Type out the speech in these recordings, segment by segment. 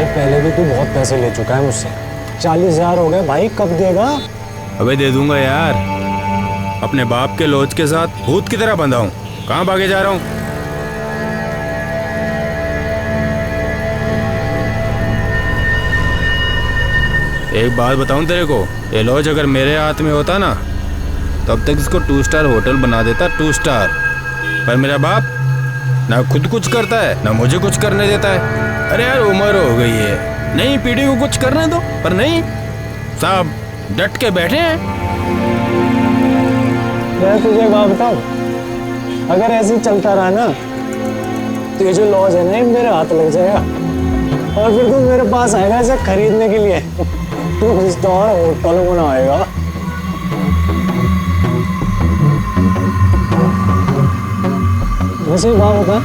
पहले भी तू बहुत पैसे ले चुका है मुझसे। 40,000 हो गए भाई, कब देगा? अबे दे दूंगा यार। अपने बाप के लॉज के साथ भूत की तरह बंधा हूँ। कहाँ भागे जा रहा हूँ? एक बात बताऊं तेरे को, ये लॉज अगर मेरे हाथ में होता ना तब तक इसको 2 स्टार होटल बना देता, 2 स्टार। पर मेरा बाप ना खुद कुछ करता है ना मुझे कुछ करने देता है। अरे यार उम्र हो गई है, नहीं पीढ़ी को कुछ करने दो, पर नहीं, साहब डट के बैठे हैं। मैं तुझे एक बात बताऊं, अगर ऐसे ही चलता रहा ना तो ये जो लॉज है ना मेरे हाथ लग जाएगा और फिर तू मेरे पास आएगा इसे खरीदने के लिए। तू होटल बनाएगा। वैसे बात बता,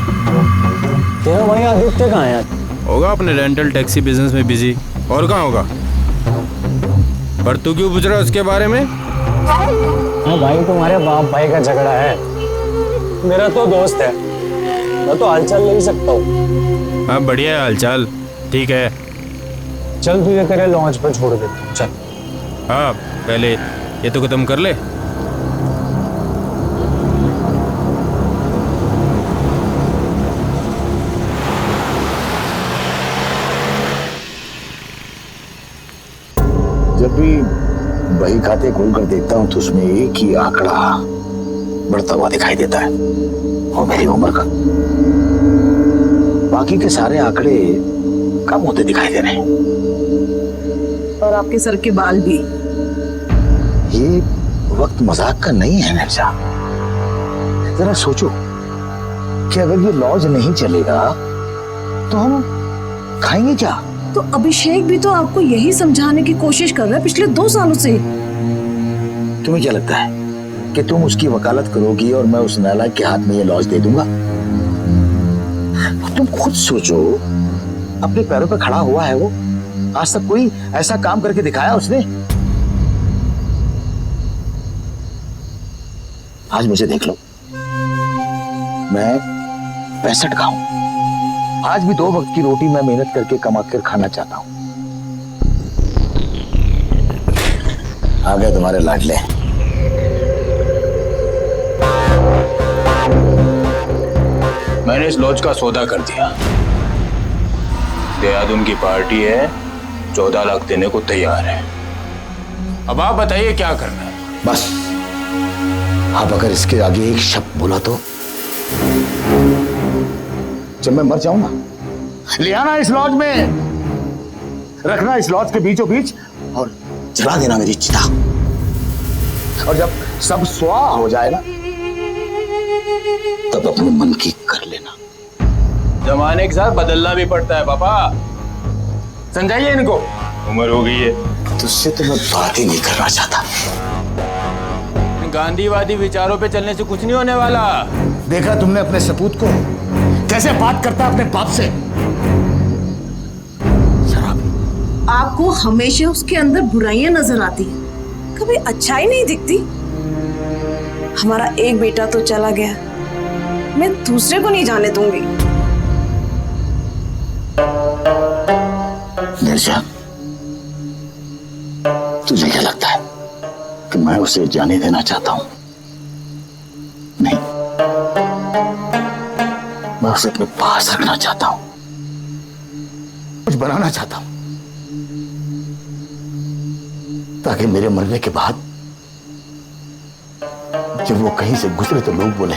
तेरा भाई आदित्य कहाँ है? होगा अपने रेंटल टैक्सी बिजनेस में बिजी, और कहाँ होगा। पर तू क्यों पूछ रहा है उसके बारे में? हाँ भाई, तुम्हारे बाप भाई का झगड़ा है, मेरा तो दोस्त है, मैं तो हालचाल ले ही सकता हूँ। हाँ बढ़िया है हालचाल, ठीक है। चल तुझे तेरे लॉन्च पर छोड़ देता हूँ, चल। हाँ पहले ये तो खत्म कर ले। जब भी बही खाते खोल कर देखता हूं तो उसमें एक ही आंकड़ा बढ़ता हुआ दिखाई देता है, वो मेरी उम्र का। बाकी के सारे आंकड़े कम होते दिखाई दे रहे हैं। और आपके सर के बाल भी। ये वक्त मजाक का नहीं है निर्जा। जरा सोचो कि अगर ये लॉज नहीं चलेगा तो हम खाएंगे क्या? तो अभिषेक भी तो आपको यही समझाने की कोशिश कर रहा है पिछले 2 सालों से। तुम्हें क्या लगता है कि तुम उसकी वकालत करोगी और मैं उस नालायक के हाथ में ये लॉज दे दूंगा? तुम खुद सोचो, अपने पैरों पर खड़ा हुआ है वो। आज तक कोई ऐसा काम करके दिखाया उसने? आज मुझे देख लो, मैं 65 का हूं। आज भी 2 वक्त की रोटी मैं मेहनत करके कमा कर खाना चाहता हूं। आ गए तुम्हारे लाडले। मैंने इस लॉज का सौदा कर दिया। देहरादून की पार्टी है, 14 लाख देने को तैयार है। अब आप बताइए क्या करना है। बस आप अगर इसके आगे एक शब्द बोला तो जब मैं मर जाऊंगा, ले आना इस लॉज में, रखना इस लॉज के बीचों बीच और जला देना मेरी चिता। और जब सब स्वाह हो जाए ना तब अपने मन की कर लेना। जमाने के साथ बदलना भी पड़ता है पापा, समझाइए इनको, उम्र हो गई है। तुझसे तो मैं बात ही नहीं करना चाहता। गांधीवादी विचारों पे चलने से कुछ नहीं होने वाला। देखा तुमने अपने सपूत को कैसे बात करता अपने बाप से? शराबी। आपको हमेशा उसके अंदर बुराइयां नजर आती हैं, कभी अच्छाई नहीं दिखती। हमारा एक बेटा तो चला गया, मैं दूसरे को नहीं जाने दूंगी। निर्जा, तुझे क्या लगता है कि मैं उसे जाने देना चाहता हूं? नहीं, मैं उसे अपने पास रखना चाहता हूं, कुछ बनाना चाहता हूं, ताकि मेरे मरने के बाद जब वो कहीं से गुजरे तो लोग बोले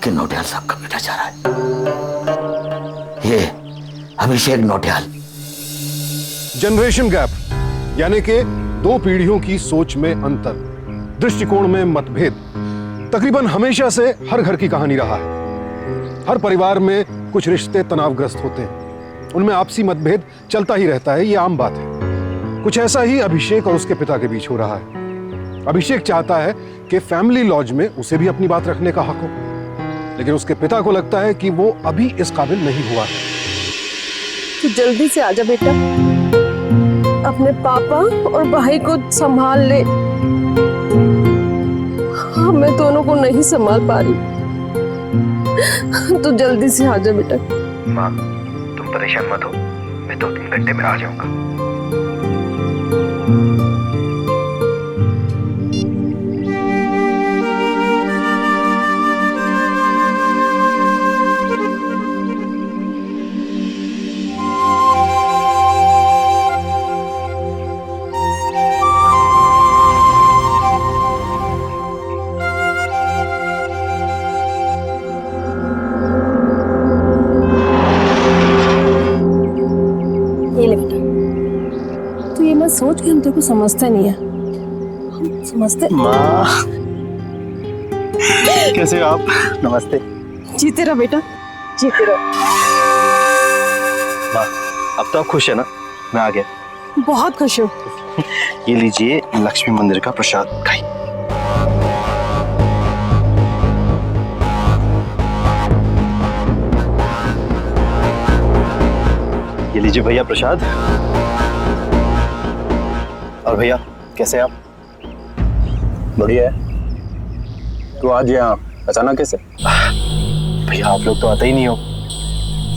कि नौटियाल साहब का बेटा जा रहा है, ये अभिषेक नौटियाल। जनरेशन गैप यानी कि 2 पीढ़ियों की सोच में अंतर, दृष्टिकोण में मतभेद तकरीबन हमेशा से हर घर की कहानी रहा है। हर परिवार में कुछ रिश्ते तनावग्रस्त होते हैं, उनमें आपसी मतभेद चलता ही रहता है, ये आम बात है। कुछ ऐसा ही अभिषेक और उसके पिता के बीच हो रहा है। अभिषेक चाहता है कि फैमिली लॉज में उसे भी अपनी बात रखने का हक हो, लेकिन उसके पिता को लगता है कि वो अभी इस काबिल नहीं हुआ है। तो जल्दी से आजा बेटा, अपने पापा और भाई को संभाल ले। मैं दोनों को नहीं संभाल पा रही। तू जल्दी से आजा बेटा। माँ, तुम परेशान मत हो, मैं 2-3 घंटे में आ जाऊंगा। ये ले बेटा, तू ये मत सोच कि हम तेरे को समझते नहीं है, हम समझते। माँ कैसे हो आप? नमस्ते जीते रहो बेटा, जीते रहो। माँ, अब तो आप खुश है ना? मैं आ गया। बहुत खुश हूँ। ये लीजिए लक्ष्मी मंदिर का प्रसाद, खाइए। ये लीजिए भैया प्रसाद। और भैया कैसे हैं आप? बढ़िया है। तू आज यहाँ अचानक कैसे? भैया आप लोग तो आते ही नहीं हो।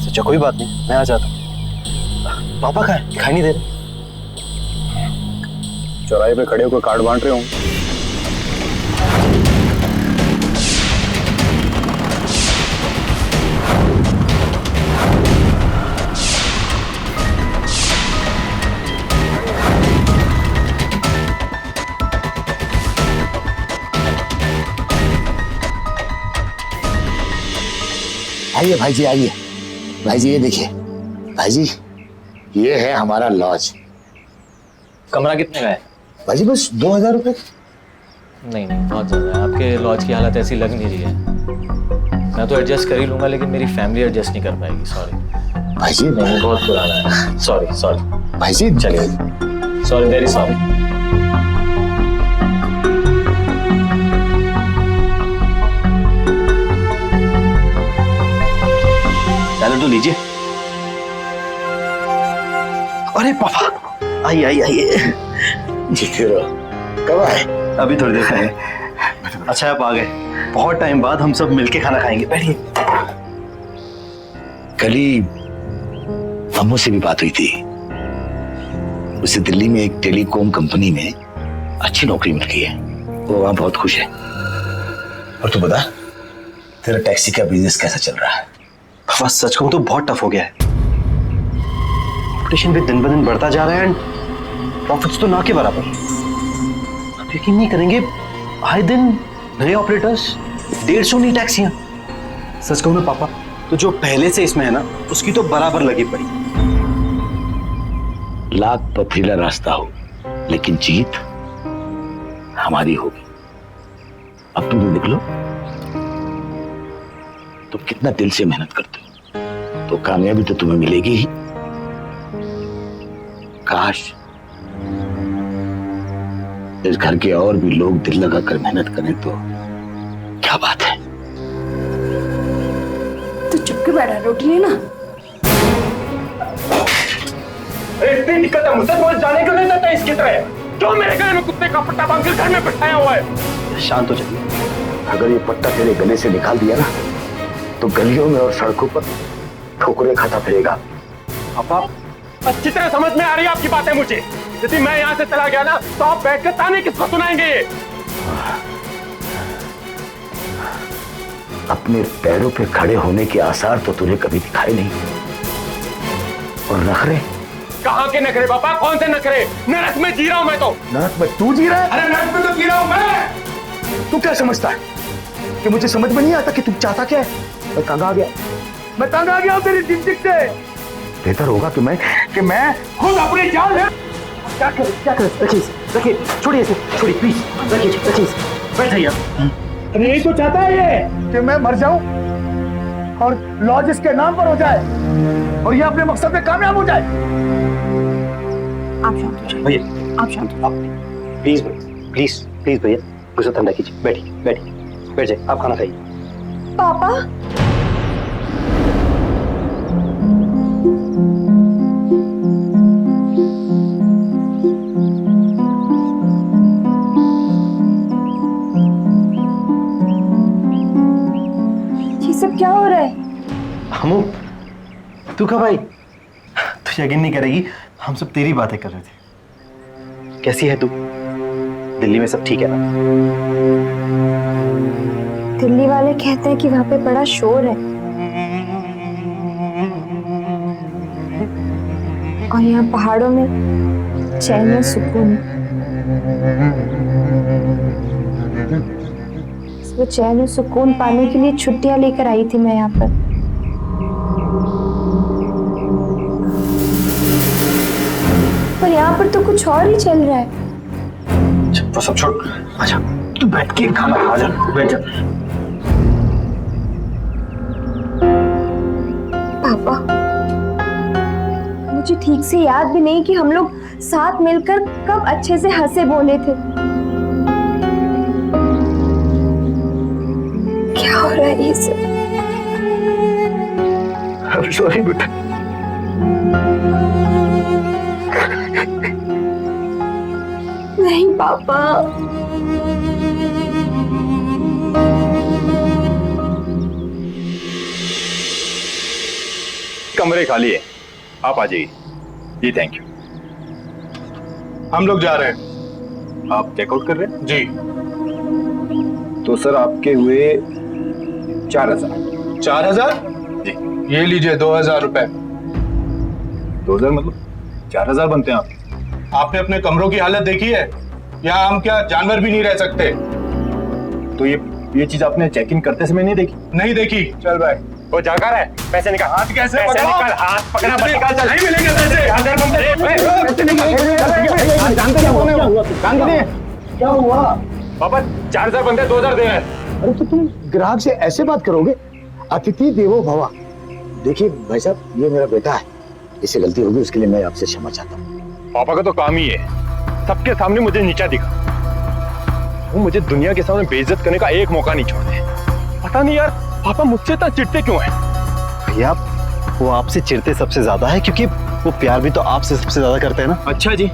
सोचा कोई बात नहीं, मैं आ जाता हूँ। पापा कहाँ है? दिखाई नहीं दे रहे। चौराहे पे खड़े होकर कार्ड बांट रहे हूँ। आइए भाई जी, आइए भाई जी, ये देखिए भाई जी, ये है हमारा लॉज। कमरा कितने का है? भाई जी बस 2000 रुपए। नहीं नहीं, बहुत ज़्यादा है। आपके लॉज की हालत ऐसी लग नहीं रही है। मैं तो एडजस्ट कर ही लूंगा, लेकिन मेरी फैमिली एडजस्ट नहीं कर पाएगी। सॉरी भाई जी नहीं, बहुत पुराना है। सॉरी सॉरी, भाई जी चलिए। Sorry, very sorry. पहले तो लीजिए। अरे पापा, आइए आइए आइए। जीते रहो। कब आए? अभी थोड़ी देर है। अच्छा आप आ गए, बहुत टाइम बाद हम सब मिलके खाना खाएंगे। बैठिए। कल ही अम्मू से भी बात हुई थी। उसे दिल्ली में एक टेलीकॉम कंपनी में अच्छी नौकरी मिल गई है, वो वहां बहुत खुश है। और तू बता, तेरा टैक्सी का बिजनेस कैसा चल रहा है? पापा सच कहूं तो बहुत टफ हो गया है। कंपटीशन भी दिन ब दिन बढ़ता जा रहा है एंड प्रॉफिट्स तो ना के बराबर। आप यकीन नहीं करेंगे, आए दिन नए ऑपरेटर्स, 150 नई टैक्सियां। सच कहूं ना पापा, तो जो पहले से इसमें है ना, उसकी तो बराबर लगी पड़ी। लाख पथरीला रास्ता हो, लेकिन जीत हमारी होगी। अब तुम निकलो। तुम कितना दिल से मेहनत करते हो, तो कामयाबी तो तुम्हें मिलेगी ही। काश इस घर के और भी लोग दिल लगाकर मेहनत करें तो क्या बात है। तू चुप के बैठा, रोटी लेना। इतनी दिक्कत है, मुझसे बोल जाने क्यों नहीं देता इसकी तरह? क्यों मेरे गले में कुत्ते का पट्टा बांध कर घर में बिठाया हुआ है? शांत हो जाइए। अगर ये पट्टा तेरे गले से निकाल दिया ना, तो गलियों में और सड़कों पर ठोकरें खाता फिरेगा। पापा अच्छी तरह समझ में आ रही है आपकी बातें मुझे। यदि मैं यहाँ से चला गया ना, तो आप बैठकर ताने किसको सुनाएंगे? अपने पैरों पे खड़े होने के आसार तो तुझे कभी दिखाए नहीं, और नखरे? कहाँ के नखरे पापा? कौन से नखरे? नरक में जी रहा हूँ मैं तो। नरक में तू जी रहा है? अरे नरक में तो जी रहा हूँ मैं। तू क्या समझता है कि मुझे समझ में नहीं आता कि तू चाहता क्या है? मैं तंग आ गया, मैं तंग आ गया तेरी जिंदगी से। बेहतर होगा कि मैं खुद अपनी जान ले। क्या करें? रखिए, छोड़िए इसे, छोड़िए प्लीज, रखिए, बैठ जाइए। अरे यही तो चाहता है ये कि मैं मर जाऊं और लॉज इसके नाम पर हो जाए, और ये अपने मकसद में कामयाब हो जाए। आप शांत हो जाइए, भैया आप शांत हो। प्लीज प्लीज प्लीज भैया, गुस्सा ठंडा कीजिए। बैठिए, बैठ जाइए, आप खाना खाइए। पापा हमू, तू कब आई? यकीन नहीं करेगी, हम सब तेरी बातें कर रहे थे। कैसी है तू? दिल्ली में सब ठीक है ना? दिल्ली वाले कहते हैं कि वहां पे बड़ा शोर है और यहाँ पहाड़ों में चैन और सुकून है। वो चैन और सुकून पाने के लिए छुट्टियां लेकर आई थी मैं यहाँ पर। पर यहाँ पर तो कुछ और ही चल रहा है। वो सब छोड़, आजा तू बैठ के खाना खा, जा बैठ जा। पापा, मुझे ठीक से याद भी नहीं कि हम लोग साथ मिलकर कब अच्छे से हंसे बोले थे। क्या हो रहा है ये सब? सॉरी बेटा। नहीं पापा, कमरे खाली है, आप आ जाइए। जी थैंक यू। हम लोग जा रहे हैं। आप चेकआउट कर रहे हैं? जी। तो सर आपके हुए 4000। 4000? जी। ये लीजिए 2000 रुपए। 2000 मतलब 4000 बनते हैं आप? आपने अपने कमरों की हालत देखी है? यहाँ हम क्या जानवर भी नहीं रह सकते? तो ये चीज आपने चेक इन करते समय नहीं देखी? नहीं देखी। चल भाई। वो जाकर है, पैसे निकाल। हाथ कैसे पैसे पकड़ो? निकाल, हाथ पकड़ा मत निकाल। चल नहीं मिलेंगे पैसे। क्या हुआ? पापा 4000 बनते हैं, 2000 दे रहे हैं। अरे तो तुम ग्राहक से ऐसे बात करोगे? अतिथि देवो भव। देखिए भाई साहब, ये मेरा बेटा है, इससे गलती होगी, उसके लिए मैं आपसे क्षमा चाहता हूँ। पापा का तो काम ही है सबके सामने मुझे नीचा दिखा। वो मुझे दुनिया के सामने बेइज्जत करने का एक मौका नहीं छोड़ते। पता नहीं यार पापा मुझसे इतना चिढ़ते क्यों हैं? भैया वो आपसे चिढ़ते सबसे ज्यादा है क्योंकि वो प्यार भी तो आपसे सबसे ज्यादा करते हैं ना। अच्छा जी,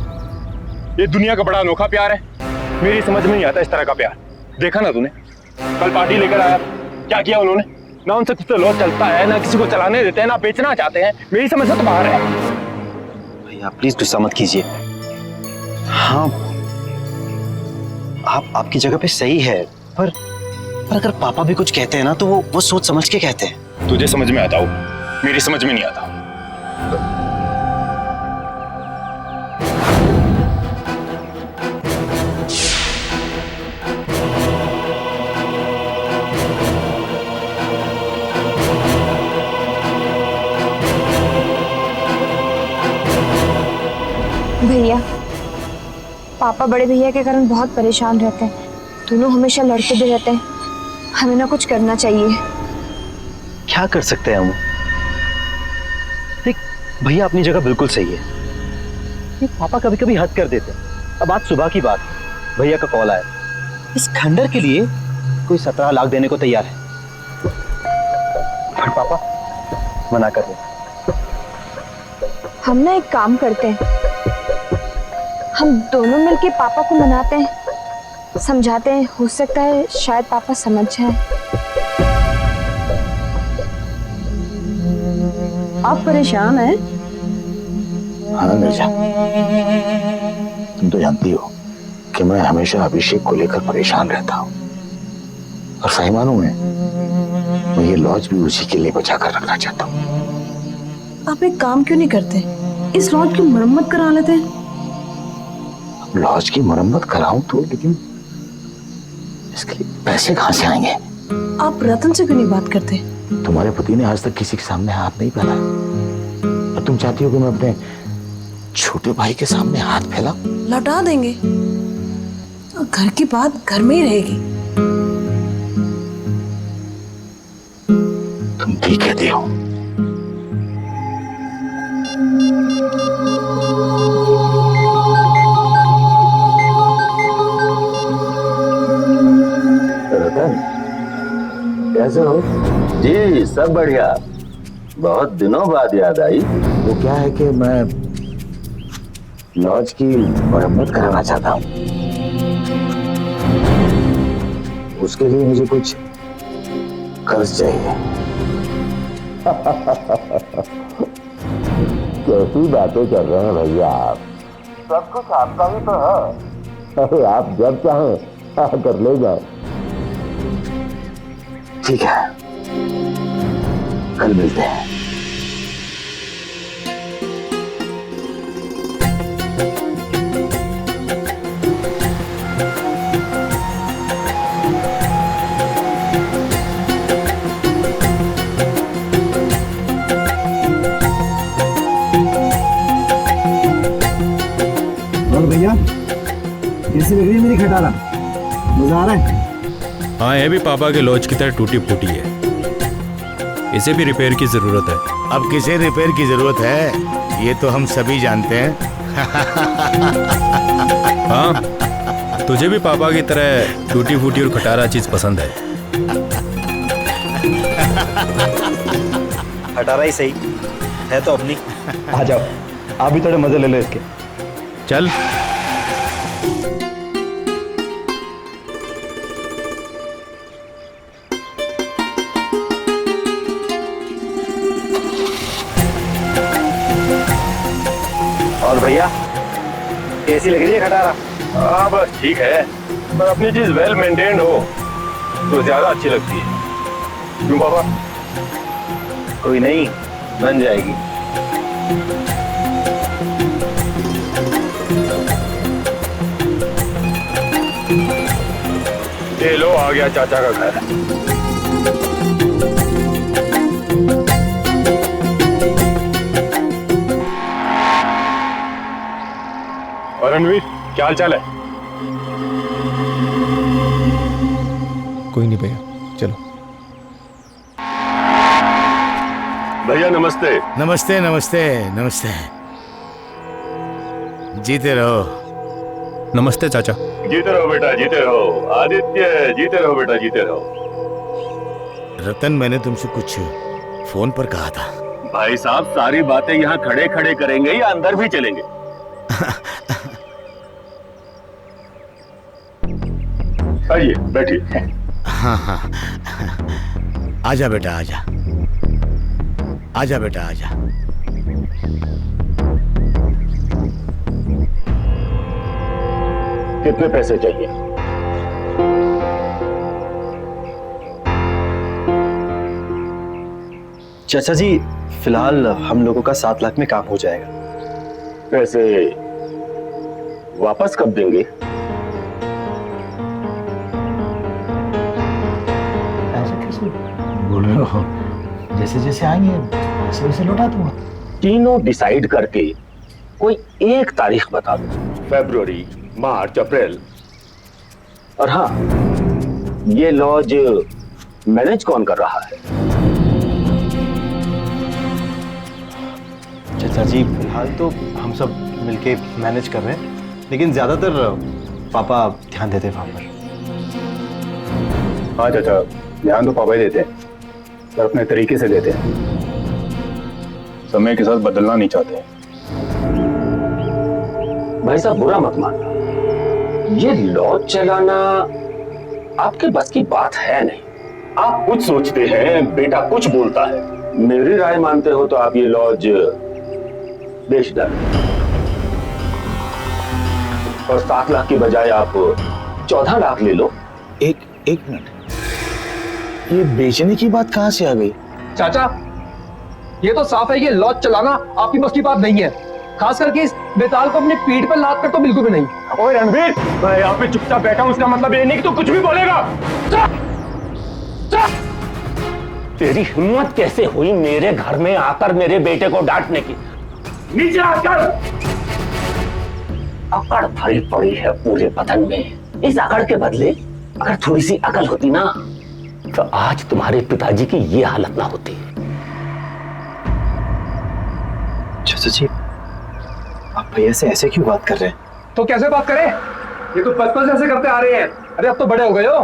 ये दुनिया का बड़ा अनोखा प्यार है, मेरी समझ में नहीं आता इस तरह का प्यार। देखा ना तूने, कल पार्टी लेकर आया, क्या किया उन्होंने? ना उनसे कुछ तो लॉस चलता है, ना किसी को चलाने देते हैं, ना बेचना चाहते हैं। मेरी समझ से तो बाहर है। भैया प्लीज गुस्सा मत कीजिए। हाँ आपकी जगह पे सही है, पर अगर पापा भी कुछ कहते हैं ना तो वो सोच समझ के कहते हैं। तुझे समझ में आता हो, मेरी समझ में नहीं आता। भैया, पापा बड़े भैया के कारण बहुत परेशान रहते हैं। दोनों हमेशा लड़ते भी रहते हैं। हमें ना कुछ करना चाहिए। क्या कर सकते हैं हम? देख भैया अपनी जगह बिल्कुल सही है, ये पापा कभी कभी हद कर देते हैं। अब आज सुबह की बात, भैया का कॉल आया, इस खंडर के लिए कोई 17 लाख देने को तैयार है, पर पापा मना कर रहे हैं। हम ना एक काम करते हैं, हम दोनों मिलके पापा को मनाते हैं, समझाते हैं। हो सकता है शायद पापा समझ जाएं। आप परेशान हैं? हाँ मिर्जा, तुम तो जानती हो कि मैं हमेशा अभिषेक को लेकर परेशान रहता हूँ, और सही मानूं मैं ये लॉज भी उसी के लिए बचा कर रखना चाहता हूँ। आप एक काम क्यों नहीं करते, इस लॉज की मरम्मत करा लेते हैं? लॉज की मरम्मत कराऊं तो, लेकिन इसके लिए पैसे कहाँ से आएंगे? आप रतन से क्यों नहीं बात करते? तुम्हारे पति ने आज तक किसी के सामने हाथ नहीं फैलाया, और तुम चाहती हो कि मैं अपने छोटे भाई के सामने हाथ फैलाऊं? लौटा देंगे, और घर की बात घर में ही रहेगी। तुम ठीक कहती हो। कैसे हो? जी सब बढ़िया, बहुत दिनों बाद याद आई। वो क्या है कि मैं लॉज की मरम्मत कराना चाहता हूँ, उसके लिए मुझे कुछ कर्ज चाहिए। कैसी बातें कर रहे हैं भैया आप? सब कुछ आपका ही तो है। अरे आप जब चाहें आकर ले जाए। ठीक है, कल मिलते हैं। और भैया कैसी लग रही है मेरी खटारा? मजा आ रहा है? हाँ, ये भी पापा के लॉज की तरह टूटी फूटी है। इसे भी रिपेयर की जरूरत है। अब किसे रिपेयर की जरूरत है ये तो हम सभी जानते हैं। हाँ, तुझे भी पापा की तरह टूटी फूटी और खटारा चीज पसंद है। हटारा ही सही है तो अपनी। आ जाओ, आप भी थोड़े मजे ले लो इसके। चल। और भैया कैसी लग रही है खटारा? हाँ बस ठीक है, पर अपनी चीज वेल मेंटेन्ड हो तो ज्यादा अच्छी लगती है। क्यों पापा? कोई नहीं, बन जाएगी। ये लो, आ गया चाचा का घर। और रणवीर, क्या हाल चाल है? कोई नहीं भैया, चलो। भैया नमस्ते। नमस्ते नमस्ते नमस्ते। जीते रहो। नमस्ते चाचा। जीते रहो बेटा, जीते रहो। आदित्य, जीते रहो बेटा, जीते रहो। रतन, मैंने तुमसे कुछ फोन पर कहा था। भाई साहब, सारी बातें यहाँ खड़े खड़े करेंगे या अंदर भी चलेंगे? आइए बैठिए। हाँ हाँ, आजा बेटा, आजा आजा बेटा, आजा। कितने पैसे चाहिए? चाचा जी, फिलहाल हम लोगों का 7 लाख में काम हो जाएगा। पैसे वापस कब देंगे? ऐसे कैसे बोल रहे हो? जैसे जैसे आएंगे वैसे वैसे लौटा दूंगा। तीनों डिसाइड करके कोई एक तारीख बता दो। फरवरी, मार्च, अप्रैल। और हाँ, ये लॉज मैनेज कौन कर रहा है? चाचा जी, फिलहाल तो हम सब मिलके मैनेज कर रहे हैं, लेकिन ज्यादातर पापा ध्यान देते हैं वहां पर। हाँ चाचा, ध्यान तो पापा ही देते हैं, पर अपने तरीके से देते हैं। समय के साथ बदलना नहीं चाहते। भाई साहब, बुरा मत मानना, ये लॉज चलाना आपके बस की बात है नहीं। आप कुछ सोचते हैं, बेटा कुछ बोलता है। मेरी राय मानते हो तो आप ये लॉज बेच डालें, और 7 लाख की बजाय आप 14 लाख ले लो। एक मिनट, ये बेचने की बात कहां से आ गई? चाचा, ये तो साफ है कि लॉज चलाना आपकी बस की बात नहीं है। खास करके इस बेताल को अपनी पीठ पर लाद कर तो बिल्कुल भी नहीं। ओए रणवीर, मैं यहाँ पे चुपचाप बैठा हूँ, इसका मतलब ये नहीं कि तू कुछ भी बोलेगा। तेरी हिम्मत कैसे हुई मेरे घर में आकर मेरे बेटे को डांटने की? नीचे आकर। अकड़ भरी पड़ी है पूरे बदन में। इस अकड़ के बदले अगर थोड़ी सी अकल होती ना, तो आज तुम्हारे पिताजी की ये हालत ना होती। चाचा जी, आप भैया से ऐसे क्यों बात कर रहे हैं? तो कैसे बात करें? ये तो बचपन से ऐसे करते आ रहे हैं। अरे अब तो बड़े हो गए हो,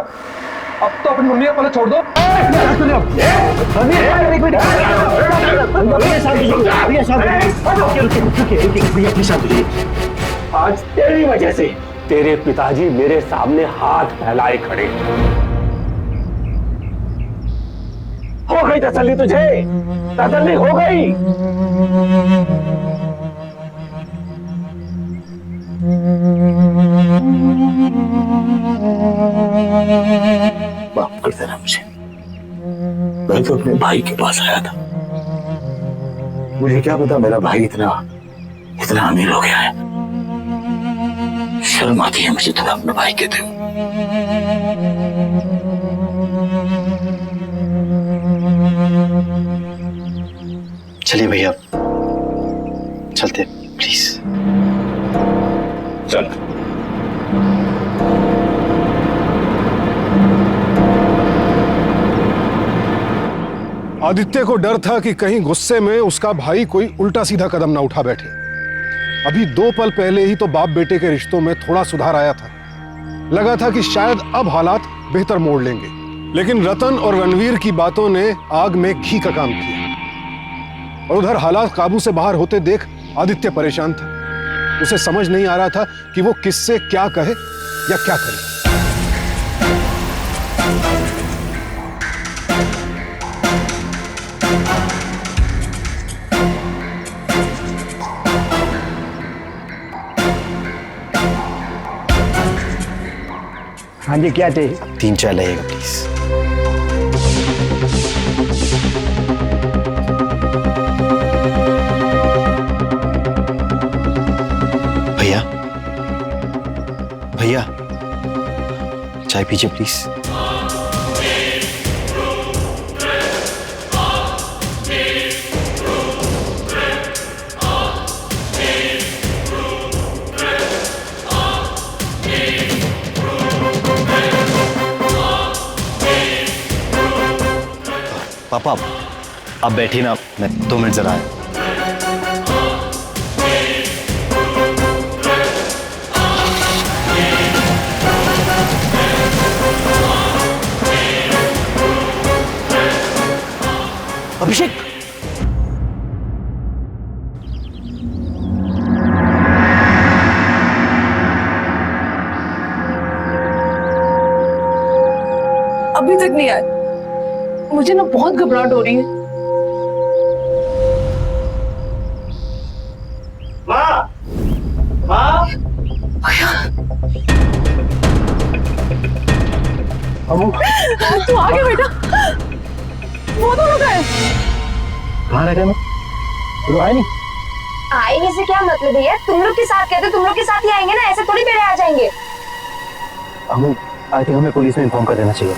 अब तो अपनी मम्मी को पहले छोड़ दो। आज तेरी वजह से तेरे पिताजी मेरे सामने हाथ फैलाए खड़े। हो गई तसल्ली तुझे? तसल्ली हो गई? माफ कर देना मुझे। मैं तो अपने भाई के पास आया था, मुझे क्या पता मेरा भाई इतना अमीर हो गया है। शर्म आती है मुझे तुम्हें अपने भाई कहते हो। चलिए भैया, चलते प्लीज। चल। आदित्य को डर था कि कहीं गुस्से में उसका भाई कोई उल्टा सीधा कदम ना उठा बैठे। अभी 2 पल पहले ही तो बाप बेटे के रिश्तों में थोड़ा सुधार आया था। लगा था कि शायद अब हालात बेहतर मोड़ लेंगे, लेकिन रतन और रणवीर की बातों ने आग में घी का काम किया। और उधर हालात काबू से बाहर होते देख आदित्य परेशान था। उसे समझ नहीं आ रहा था कि वो किससे क्या कहे या क्या करे। हाँ जी, क्या चाहिए? 3 चाय लाइएगा प्लीज। भैया, भैया चाय पीजिए प्लीज। पापा आप बैठिए ना, मैं 2 मिनट जरा आया। अभिषेक, अभी तक नहीं आए। मुझे ना बहुत घबराहट हो रही है। माँ, माँ, तू आ गया बेटा। वो दोनों गए। कहाँ रह गए? मैं तो आए नहीं। आएंगे से क्या मतलब है? तुम लोग के साथ कहते, तुम लोग के साथ ही आएंगे ना, ऐसे थोड़ी बेड़े आ जाएंगे। आई थिंक हमें पुलिस में इन्फॉर्म कर देना चाहिए।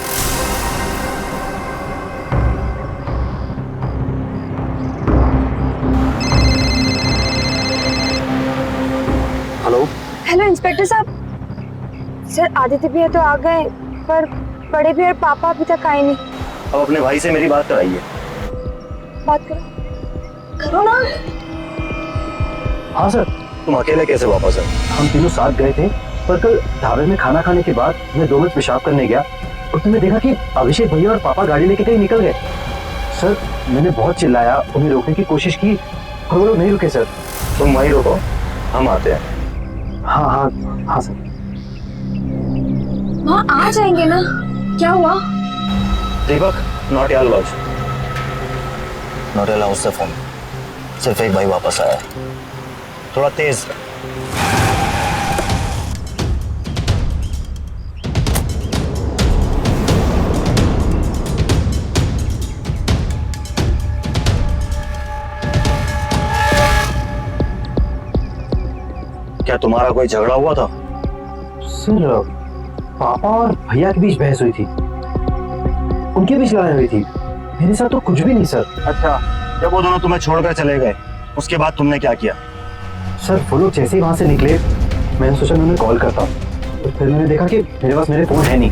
हेलो हेलो इंस्पेक्टर साहब। सर आदित्य भैया तो आ गए, पर बड़े भैया और पापा अभी तक आए नहीं। अब अपने भाई से मेरी बात कराइए। बात करो ना। हाँ सर। तुम अकेले कैसे वापस आए? हम तीनों साथ गए थे, पर कल ढाबे में खाना खाने के बाद मैं 2 मिनट पेशाब करने गया और तुमने देखा कि अभिषेक भैया और पापा गाड़ी लेके कहीं निकल गए। सर मैंने बहुत चिल्लाया, उन्हें रोकने की कोशिश की और वो लोग नहीं रुके। सर तुम वहीं रुको, हम आते हैं। हाँ हाँ हाँ सर। वहाँ आ जाएंगे ना? क्या हुआ? दीपक, नौटियाल लॉज। नौटियाल हाउस से फोन, सिर्फ एक भाई वापस आया है, थोड़ा तेज। क्या तुम्हारा कोई झगड़ा हुआ था? सर पापा और भैया के बीच बहस हुई थी, उनके बीच लड़ाई हुई थी, मेरे साथ तो कुछ भी नहीं सर। अच्छा, जब वो दोनों तुम्हें छोड़कर चले गए उसके बाद तुमने क्या किया? सर वो लोग जैसे ही वहां से निकले मैंने सोचा मैं उन्हें कॉल करता हूँ, तो फिर मैंने देखा कि मेरे पास मेरे फोन है नहीं,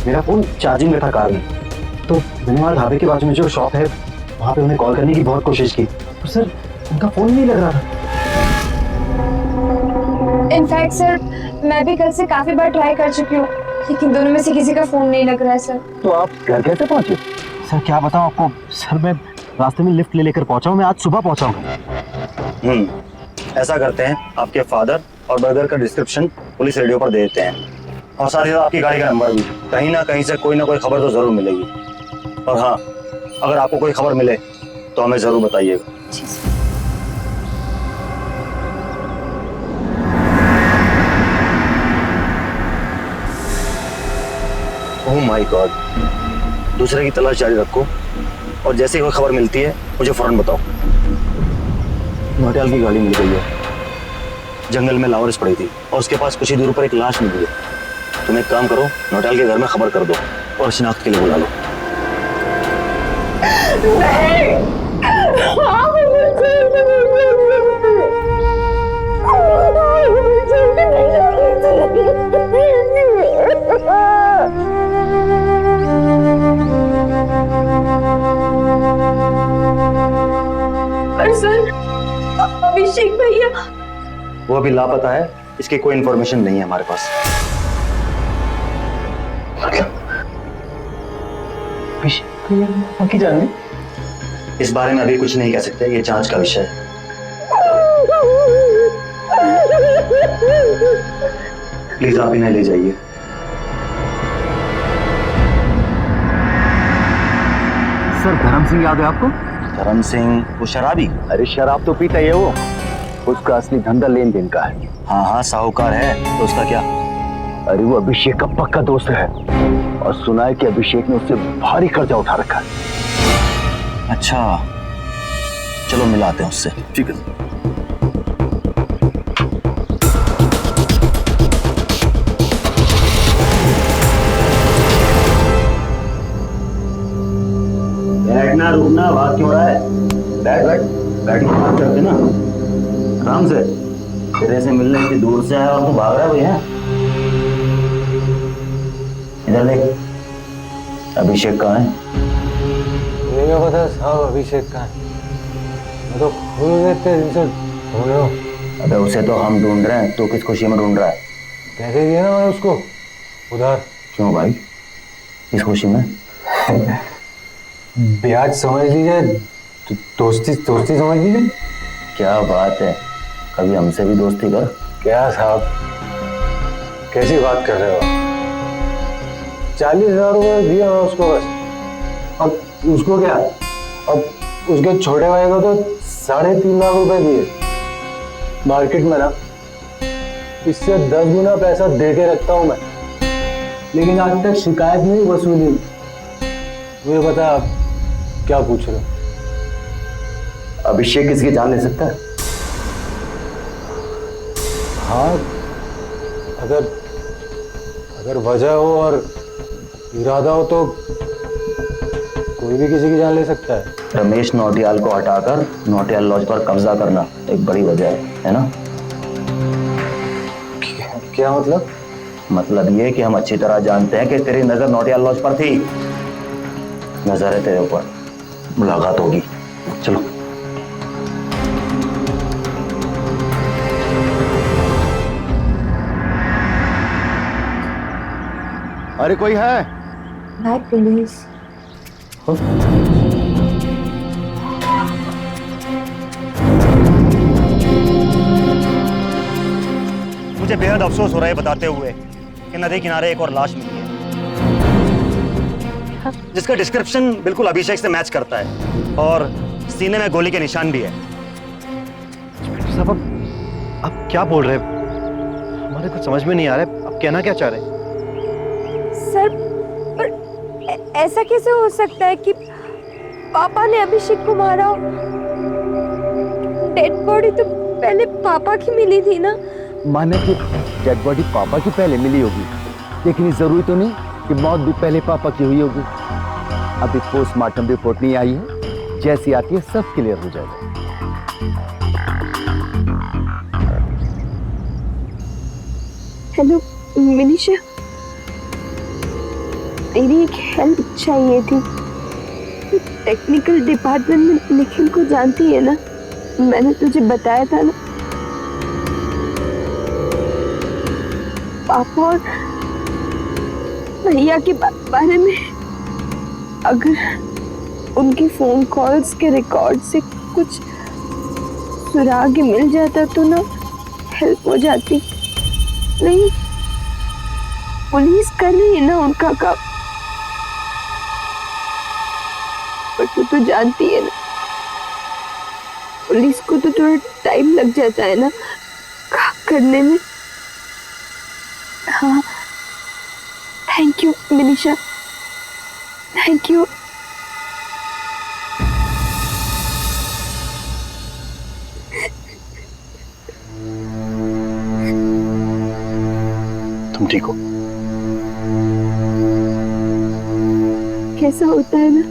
मेरा फोन चार्जिंग में था कार में, तो मैंने वहाँ ढाबे के बाजू में जो शॉप है वहाँ पे उन्हें कॉल करने की बहुत कोशिश की, पर सर उनका फोन नहीं लग रहा था। इनफैक्ट सर मैं भी कल से काफी बार ट्राई कर चुकी हूँ, लेकिन दोनों में से किसी का फोन नहीं लग रहा है सर। तो आप घर कैसे पहुंचे? सर क्या बताऊं आपको, सर मैं रास्ते में लिफ्ट ले लेकर पहुंचा हूं, मैं आज सुबह पहुंचा हूं। ऐसा करते हैं, आपके फादर और ब्रदर का डिस्क्रिप्शन पुलिस रेडियो पर दे देते हैं और साथ ही साथ आपकी गाड़ी का नंबर भी। कहीं ना कहीं से कोई ना कोई खबर तो जरूर मिलेगी। और हाँ, अगर आपको कोई खबर मिले तो हमें जरूर बताइएगा। ओह माय गॉड, दूसरे की तलाश जारी रखो और जैसे ही कोई खबर मिलती है मुझे फौरन बताओ। नौटियाल की गाड़ी मिल गई है, जंगल में लावारिस पड़ी थी और उसके पास कुछ ही दूर पर एक लाश मिली है। तुम एक काम करो, नौटियाल के घर में खबर कर दो और शिनाख्त के लिए बुला लो। अभिषेक भैया वो अभी लापता है, इसकी कोई इंफॉर्मेशन नहीं है हमारे पास। की जाने इस बारे में अभी कुछ नहीं कह सकते, ये जांच का विषय है। प्लीज आप इन्हें ले जाइए। सर, धर्म सिंह याद है आपको? धर्म सिंह वो शराबी? अरे शराब तो पीता ही है वो, उसका असली धंधा लेन देन का है। हाँ हाँ साहूकार है, तो उसका क्या? अरे वो अभिषेक का पक्का दोस्त है और सुना है कि अभिषेक ने उससे भारी कर्जा उठा रखा है। अच्छा, चलो मिलाते हैं उससे। ठीक है। बैठना, रुकना, बात क्यों रहा है? बैठ बैठ बैठ के बात करते ना आराम से। तेरे से मिलने इतनी दूर से आया और तू भाग रहा है भैया। इधर देख, अभिषेक कहाँ है? मुझे क्या पता साहब अभिषेक कहाँ है? मैं तो खुद इतने दिन से ढूंढ रहा हूँ। अबे उसे तो हम ढूंढ रहे हैं, तू किस खुशी में ढूंढ रहा है? पैसे दिए ना मैं उसको उधार। क्यों भाई, इस खुशी में? ब्याज समझ लीजिए, दोस्ती दोस्ती समझ लीजिए। क्या बात है, कभी हमसे भी दोस्ती कर। क्या साहब, कैसी बात कर रहे हो? 40,000 रुपये दिया मैं उसको बस। अब उसको क्या, अब उसके छोटे भाई को तो 3.5 लाख रुपए दिए। मार्केट में ना इससे 10 गुना पैसा दे के रखता हूं मैं, लेकिन आज तक शिकायत नहीं वसूली। मुझे बता आप क्या पूछ रहे हो? अभिषेक किसकी जान ले सकता है? हाँ, अगर वजह हो और इरादा हो तो कोई भी किसी की जान ले सकता है। रमेश नौटियाल को हटाकर नौटियाल लॉज पर कब्जा करना एक बड़ी वजह है ना? क्या मतलब? मतलब ये कि हम अच्छी तरह जानते हैं कि तेरी नजर नौटियाल लॉज पर थी। नजर है तेरे ऊपर, मुलाकात होगी। चलो। अरे कोई है? हाय पुलिस। मुझे बेहद अफसोस हो रहा है बताते हुए कि नदी किनारे एक और लाश मिली है, जिसका डिस्क्रिप्शन बिल्कुल अभिषेक से मैच करता है और सीने में गोली के निशान भी है। साहब, आप क्या बोल रहे हैं? हमारे कुछ समझ में नहीं आ रहा है, आप कहना क्या चाह रहे हैं? सर, पर ऐसा कैसे हो सकता है कि पापा ने अभिषेक को मारा? डेड बॉडी तो पहले पापा की मिली थी ना। माने कि डेड बॉडी पापा की पहले मिली होगी, लेकिन ये जरूरी तो नहीं कि मौत भी पहले पापा की हुई होगी। अभी पोस्टमार्टम रिपोर्ट नहीं आई है, जैसी आती है सब क्लियर हो जाएगा। हेलो मिनीशा, तेरी एक हेल्प चाहिए थी। टेक्निकल डिपार्टमेंट में निखिल को जानती है ना, मैंने तुझे बताया था ना। पापा और भैया के बारे में अगर उनके फोन कॉल्स के रिकॉर्ड से कुछ सुराग मिल जाता तो ना हेल्प हो जाती। नहीं, पुलिस कर रही है ना उनका काम, पर तू तो जानती है ना पुलिस को तो थोड़ा टाइम लग जाता है ना काम करने में। हाँ, thank you. Minisha, thank you. तुम ठीक हो? कैसा होता है ना,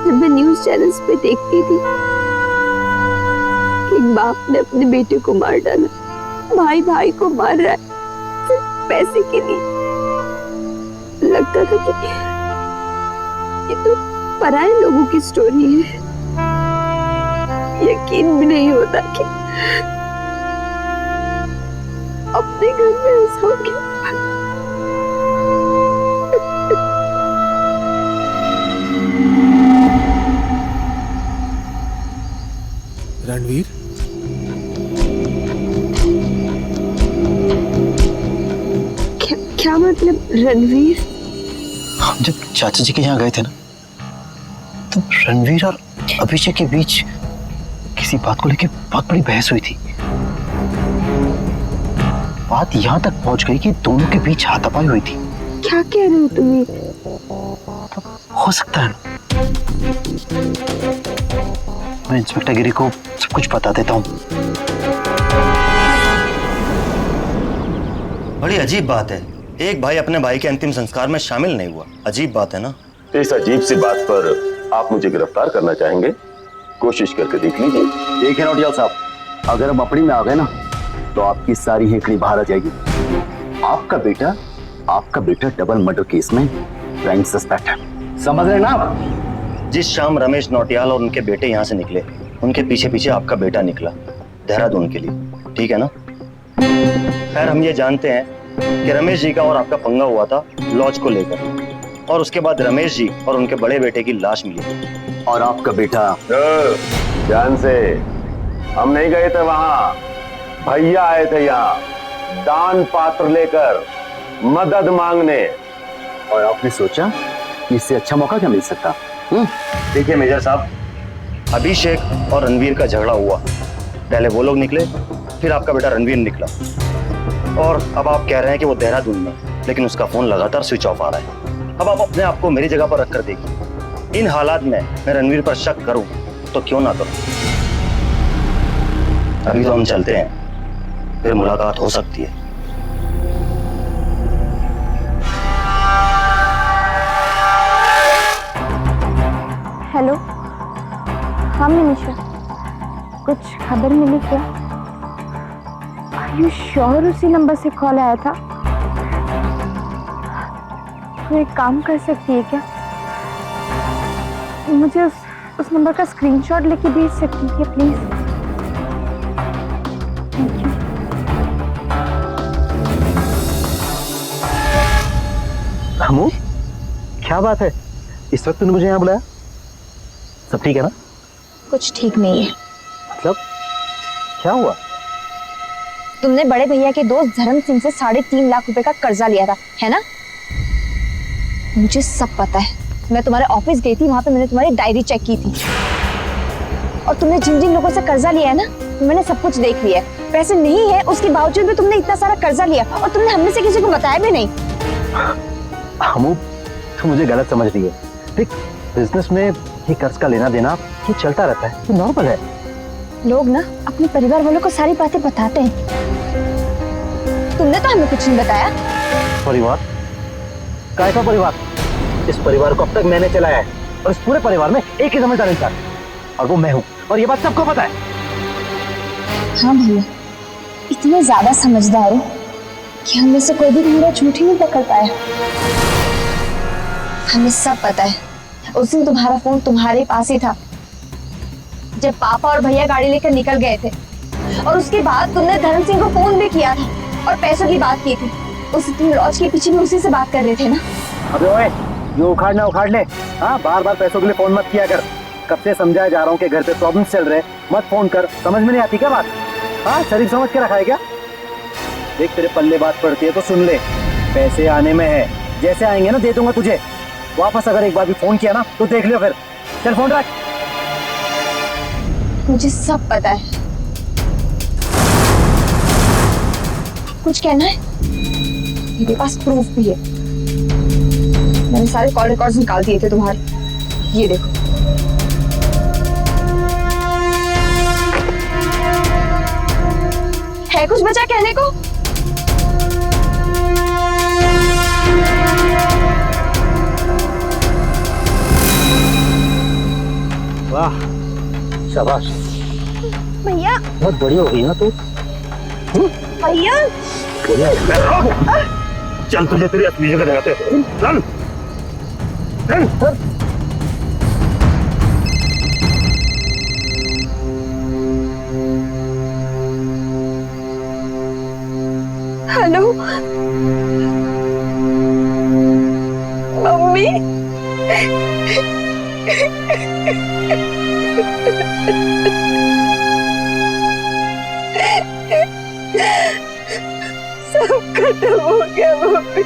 जब मैं न्यूज़ चैनल्स पे देखती थी कि एक बाप ने अपने बेटे को मार डाला, भाई भाई को मार रहा है सिर्फ पैसे के लिए। लगता था कि ये तो पराए लोगों की स्टोरी है। यकीन भी नहीं होता कि अपने घर में ऐसा हो गया। रणवीर, क्या मतलब रणवीर? हम जब चाचा जी के यहाँ गए थे ना, तो रणवीर और अभिषेक के बीच किसी बात को लेकर बहुत बड़ी बहस हुई थी। बात यहाँ तक पहुंच गई कि दोनों के बीच हाथापाई हुई थी। क्या कह रहे हो तुम ये? हो सकता है ना। मैं इंस्पेक्टर गिरी को सब कुछ बता देता हूँ। बड़ी अजीब बात है, एक भाई अपने भाई के अंतिम संस्कार में शामिल नहीं हुआ। अजीब बात है ना। इस अजीब सी बात पर आप मुझे गिरफ्तार करना चाहेंगे? कोशिश करके देख लीजिए। देखिए नौटियाल साहब, अगर हम अपनी में आ गए ना तो आपकी सारी हेकड़ी बाहर आ जाएगी। आपका बेटा डबल मर्डर केस में प्राइम सस्पेक्ट है, समझ रहे ना आप? जिस शाम रमेश नौटियाल और उनके बेटे यहाँ से निकले, उनके पीछे पीछे आपका बेटा निकला देहरादून के लिए, ठीक है ना? खैर हम ये जानते हैं कि रमेश जी का और आपका पंगा हुआ था लॉज को लेकर, और उसके बाद रमेश जी और उनके बड़े बेटे की लाश मिली। और आपका बेटा ध्यान से, हम नहीं गए थे वहां, भैया आए थे यहाँ दान पात्र लेकर मदद मांगने। और आपने सोचा कि इससे अच्छा मौका क्या मिल सकता? देखिए मेजर साहब, अभिषेक और रणवीर का झगड़ा हुआ, पहले वो लोग निकले, फिर आपका बेटा रणवीर निकला, और अब आप कह रहे हैं कि वो देहरादून में, लेकिन उसका फोन लगातार स्विच ऑफ आ रहा है। अब आप अपने आप को मेरी जगह पर रखकर देखिए, इन हालात में मैं रणवीर पर शक करूं तो क्यों ना करूं। अभी तो हम चलते हैं, फिर मुलाकात हो सकती है। हेलो, हाँ मिनिशा, कुछ खबर मिली क्या? आर यू श्योर उसी नंबर से कॉल आया था? तो एक काम कर सकती है क्या, मुझे उस नंबर का स्क्रीनशॉट लेके भेज सकती है प्लीज? Thank you. हमू, क्या बात है, इस वक्त तूने मुझे यहाँ बुलाया? सब ठीक है ना? कुछ ठीक नहीं है। मतलब क्या हुआ? तुमने बड़े भैया के दोस्त धर्म सिंह से 3.5 लाख रुपए का कर्जा लिया था, है ना? मुझे सब पता है। मैं तुम्हारे ऑफिस गई थी, वहां पे मैंने तुम्हारी डायरी चेक की थी, और तुमने जिन जिन लोगों से कर्जा लिया है ना, मैंने सब कुछ देख लिया है। पैसे नहीं है उसके बावजूद भी तुमने इतना सारा कर्जा लिया, और तुमने हम में से किसी को बताया भी नहीं। हमू, तू मुझे गलत समझ रही है। देख, बिजनेस में ये कर्ज का लेना देना ये चलता रहता है, ये नॉर्मल है। लोग ना अपने परिवार वालों को सारी बातें बताते हैं, तुमने तो हमें कुछ नहीं बताया। परिवार? काय का परिवार? इस परिवार को अब तक मैंने चलाया है, और इस पूरे परिवार में एक ही समझदार इंसान, और वो मैं हूँ, और ये बात सबको पता है। हाँ भैया, इतने ज्यादा समझदार हो कि हम में से कोई भी तुम्हारा झूठ ही नहीं पकड़ पाया। हमें सब पता है, उस दिन तुम्हारा फोन तुम्हारे पास ही था जब पापा और भैया गाड़ी लेकर निकल गए थे, और उसके बाद तुमने धर्म सिंह को फोन भी किया था और पैसों की बात की थी। उस दिन लॉज के पीछे भी उसी से बात कर रहे थे ना? अबे ओए, जो उखाड़ना उखाड़ ले। हाँ, बार बार पैसों के लिए फोन मत किया कर। कब से समझाया जा रहा हूँ कि घर पे प्रॉब्लम्स चल रहे, मत फोन कर। समझ में नहीं आती क्या बात? हाँ, शरीफ समझ के रखा है क्या? देख, तेरे पल्ले बात पड़ती है तो सुन ले, पैसे आने में है, जैसे आएंगे ना दे दूंगा तुझे वापस। अगर एक बार भी फोन किया ना तो देख लियो फिर। चल फोन रख। मुझे सब पता है। कुछ कहना है? मेरे पास प्रूफ भी है। मैंने सारे कॉल रिकॉर्ड्स निकाल दिए थे तुम्हारे, ये देखो। है कुछ बचा कहने को? वाह, शाबाश। भैया बहुत बड़ी हो गई ना तू। भैया चल तुझे तेरी असली जगह दिखाते हैं। चल चल। Hello mummy. सब खत्म हो गया मम्मी।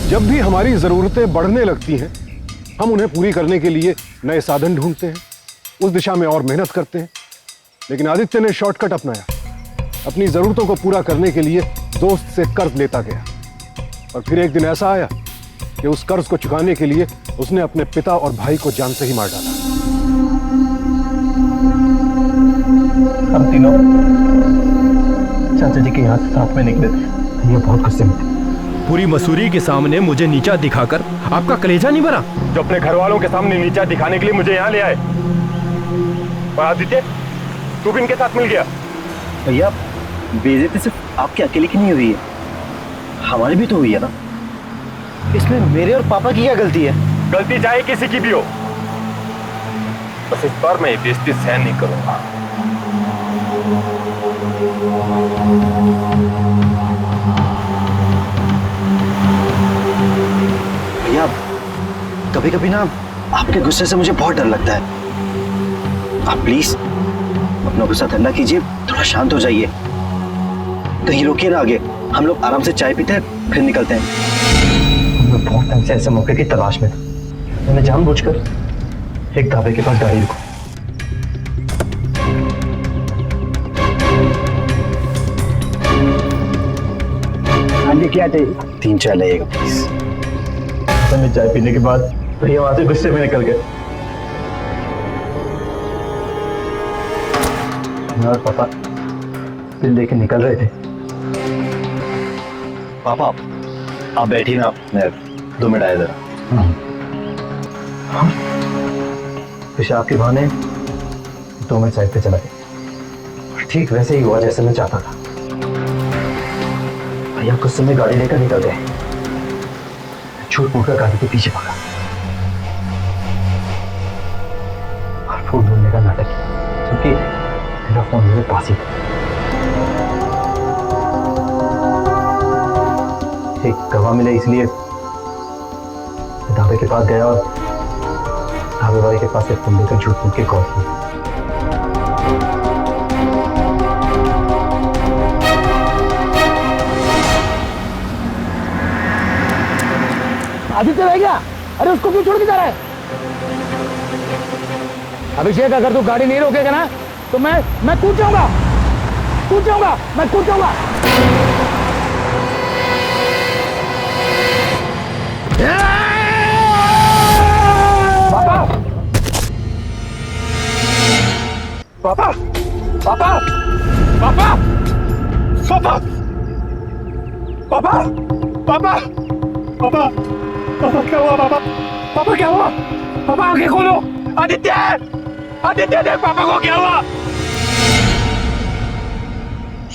जब भी हमारी जरूरतें बढ़ने लगती हैं, हम उन्हें पूरी करने के लिए नए साधन ढूंढते हैं, उस दिशा में और मेहनत करते हैं। लेकिन आदित्य ने शॉर्टकट अपनाया, अपनी जरूरतों को पूरा करने के लिए दोस्त से कर्ज लेता गया। और फिर एक दिन ऐसा आया कि उस कर्ज को चुकाने के लिए उसने अपने पिता और भाई को जान से ही मार डाला। हम तीनों चाचा जी के यहाँ से साथ में निकले थे। ये बहुत गुस्से में थे। पूरी मसूरी के सामने मुझे नीचा दिखाकर आपका कलेजा नहीं भरा? जो अपने घर वालों के सामने नीचा दिखाने के लिए मुझे यहाँ ले आए। और आदित्य, तू भी इनके साथ मिल गया? भैया, बेइज्जती सिर्फ आपके अकेले की नहीं हुई है, हमारी भी तो हुई है ना। इसमें मेरे और पापा की क्या गलती है? गलती चाहे किसी की भी हो, बस इस बार मैं ये बेइज्जती सहन नहीं करूंगा। भैया, कभी कभी ना आपके गुस्से से मुझे बहुत डर लगता है। आप प्लीज अपना गुस्सा ठंडा कीजिए, थोड़ा शांत हो जाइए। कहीं रोकिए ना आगे, हम लोग आराम से चाय पीते हैं फिर निकलते हैं। हम लोग बहुत टाइम से ऐसे मौके की तलाश में थे। मैंने जानबूझकर एक ढाबे के पास गाड़ी रुको। क्या चाहिए? 3 चाय लाइएगा प्लीज। मैंने चाय पीने के बाद भैया वहां से गुस्से में निकल गए। और पापा बिल लेके निकल रहे थे। पापा आप बैठिए ना, मैं 2 मिनट आया जरा। पेशाब के बहाने 2 मिनट साइड पे चला गया। ठीक वैसे ही हुआ जैसे मैं चाहता था। भैया कुछ समय गाड़ी लेकर निकल गए। छूट मूट कर गाड़ी के पीछे भागा और फोन ढूंढने का नाटक किया, क्योंकि मेरा फोन मेरे पास ही था। एक गवाह मिले इसलिए ढाबे के पास गया और ढाबे वाले के पास से फोन लेकर झूठ मूठ के कॉल की। आदित्य रह गया? अरे उसको क्यों छोड़ के जा रहा है? अभिषेक, अगर तू गाड़ी नहीं रोकेगा ना तो मैं कूद जाऊंगा, मैं कूद जाऊंगा। पापा, पापा, पापा, पापा, पापा, पापा, पापा, पापा, पापा क्या हुआ? पापा, पापा क्या हुआ? पापा आंखें खोलो। आदित्य, आदित्य देख पापा को क्या हुआ?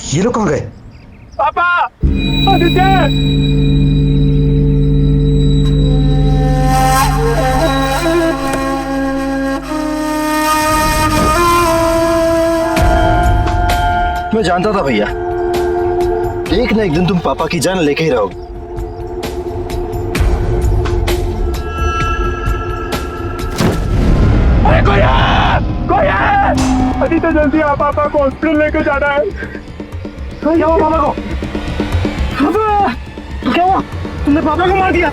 ये लोग कहाँ गए? पापा, आदित्य। मैं जानता था भैया, एक ना एक दिन तुम पापा की जान लेके ही रहोगे। कोई है? आदित्य जल्दी आ, पापा को हॉस्पिटल लेकर जाना है। क्या हुआ पापा को? पापा क्या हुआ? तुमने पापा को मार दिया?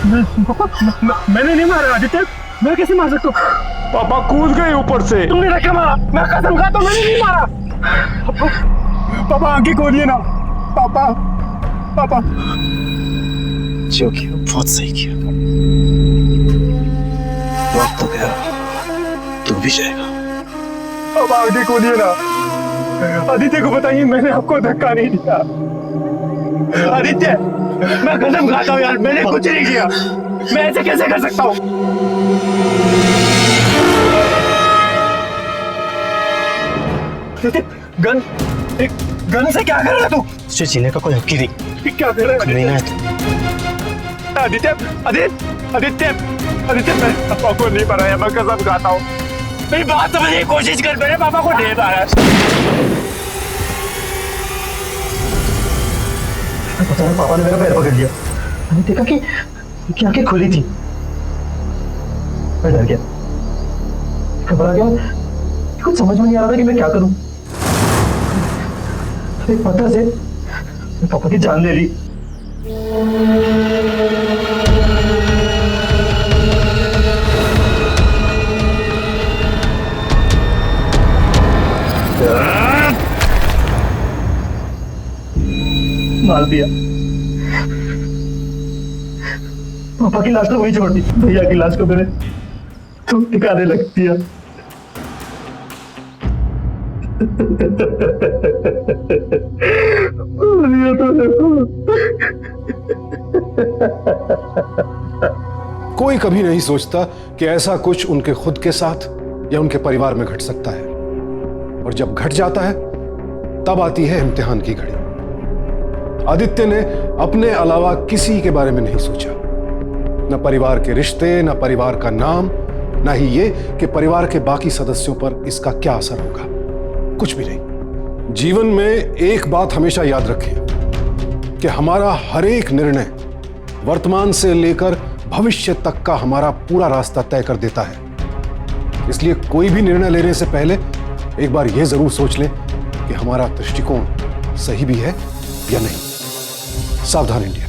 मैंने नहीं मारा आदित्य, मैं कैसे मार सकता हूँ? पापा कूद गए ऊपर से। तुमने रखा मारा? मैं कसम खाता हूँ मैंने नहीं मारा। पापा आंखें खोलिए ना। पापा पापा जो किया बहुत सही किया। वक्त तो गया, तू भी जाएगा। पापा आंखें खोलिए ना। आदित्य को बताइए मैंने आपको धक्का नहीं दिया। आदित्य, मैं कसम खाता हूँ यार, मैंने कुछ नहीं किया। मैं ऐसे कैसे कर सकता हूँ? गन से क्या कर रहा तू? तुझे जीने का कोई हक ही नहीं। क्या कर रहा है? नहीं ना तू। आदित्य आदित्य आदित्य मैं पापा को नहीं मारा, मैं कसम खाता हूँ। मेरी बात समझने की कोशिश कर, मेरे पापा को नहीं मारा। पता नहीं पापा ने मेरा पैर पकड़ लिया। मैंने देखा कि उनकी आंखें खुली थी। मैं डर गया, घबरा गया, कुछ समझ में नहीं आ रहा था कि मैं क्या करूं। एक पत्थर से पापा की जान ले ली। मार दिया। पापा की लाश तो वही छोड़ दी, भैया की लाश को मैंने ठिकाने लग दिया। कोई कभी नहीं सोचता कि ऐसा कुछ उनके खुद के साथ या उनके परिवार में घट सकता है, और जब घट जाता है तब आती है इम्तिहान की घड़ी। आदित्य ने अपने अलावा किसी के बारे में नहीं सोचा, न परिवार के रिश्ते, न परिवार का नाम, न ही ये कि परिवार के बाकी सदस्यों पर इसका क्या असर होगा, कुछ भी नहीं। जीवन में एक बात हमेशा याद रखें कि हमारा हर एक निर्णय वर्तमान से लेकर भविष्य तक का हमारा पूरा रास्ता तय कर देता है। इसलिए कोई भी निर्णय लेने से पहले एक बार यह जरूर सोच लें कि हमारा दृष्टिकोण सही भी है या नहीं। सावधान इंडिया।